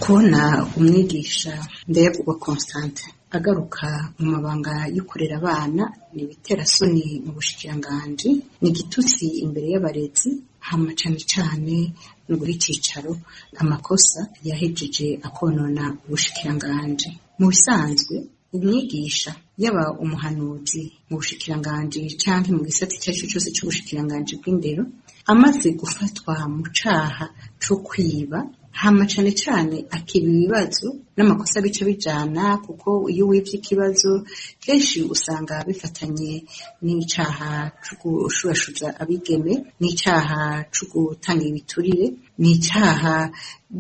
kubona umwigisha Ndayavugwa Constantin agaruka mu mabanga yo kurera abana ni ibiterasoni mu bushikiranganji, ni igitutsi imbere y'abarezi, hama cane cane no guha icicaro amakosa yahejeje akonona ubushikiranganji. Mu bisanzwe umwigisha yaba umuhanuzi mu bushikiranganji canke mu gisata icyo ari cyo cyose c'ubushikiranganji bw'indero amaze gufatwa mu caha co kwiba, hama cane cane akiba ibibazo n'amakosa bica bijana, kuko iyo wivye ikibazo kenshi usanga bifatanye n'icaha co gushurashuza abigeme, n'icaha co gutanga ibiturire, n'icaha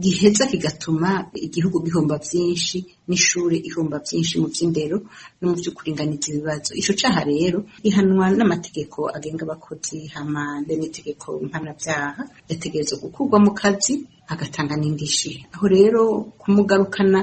giheza kigatuma igihugu gihomba vyinshi n'ishure ihomba vyinshi mu vy'indero no mu vyo kuringaniza ibibazo. Ico caha rero gihanwa n'amategeko agenga abakozi, hama n'itegeko mpanavyaha, yategerezwa gukurwa mu kazi agatanga n'indishi. Aho rero kumugarukana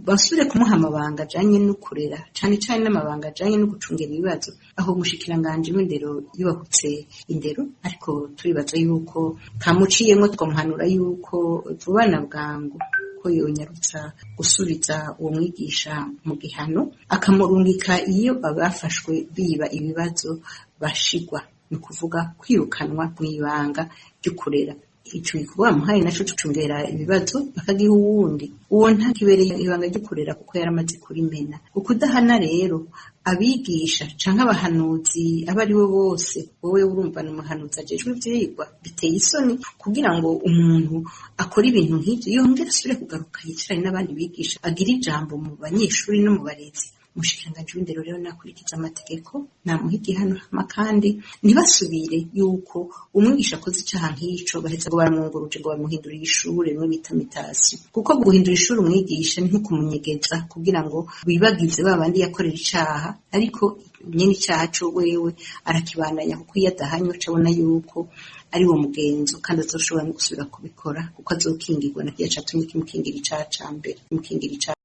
basubire kumuha amabanga ajanye no kurera, cane cane n'amabanga ajanye no gucungera ibibazo, aho umushikiranganji w'indero yubahutse indero, ariko turibaza yuko kamuciyemwo twamuhanura yuko vuba na bwangu ko yonyarutsa gusubiza uwo mwigisha mu gihano, akamurungika iyo abafashwe biba ibibazo bashigwa, ni ukuvuga kwirukanwa mw'ibanga ryo kurera. Ico gikorwa bamuhaye naco gucungera ibibazo bakagiha uwundi, uwo ntakibereye ibanga ryo kurera kuko yaramaze kurimena. Ukudahana rero abigisha canke abahanuzi abo ari bo bose, wowe urumva n'umuhanuzi ajejwe ivyigwa, biteye isoni kugira ngo umuntu akora ibintu nk'ivyo yongera asubire kugaruka yicarane n'abandi bigisha agira ijambo mu banyeshuri no mu barezi. Umushikiranganji w'indero rero nakurikiza amategeko, namuha igihano, hama kandi ntibasubire yuko umwigisha akoze icaha nk'ico baheza ngo baramwunguruje ngo bamuhindurire ishure, bimwe bita mutation. Kuko guhindura ishure umwigisha ni nko kumunyegeza kugira ngo bibagize babandi yakorera icaha, ariko nyene icaha co wewe arakibandanya kuko iyo adahanywe acabona yuko ari wo mugenzo kandi azoshobora no gusubira kubikora kuko azokingirwa na kiya catumye kimukingira icaha ca mbere, kimukingira icaha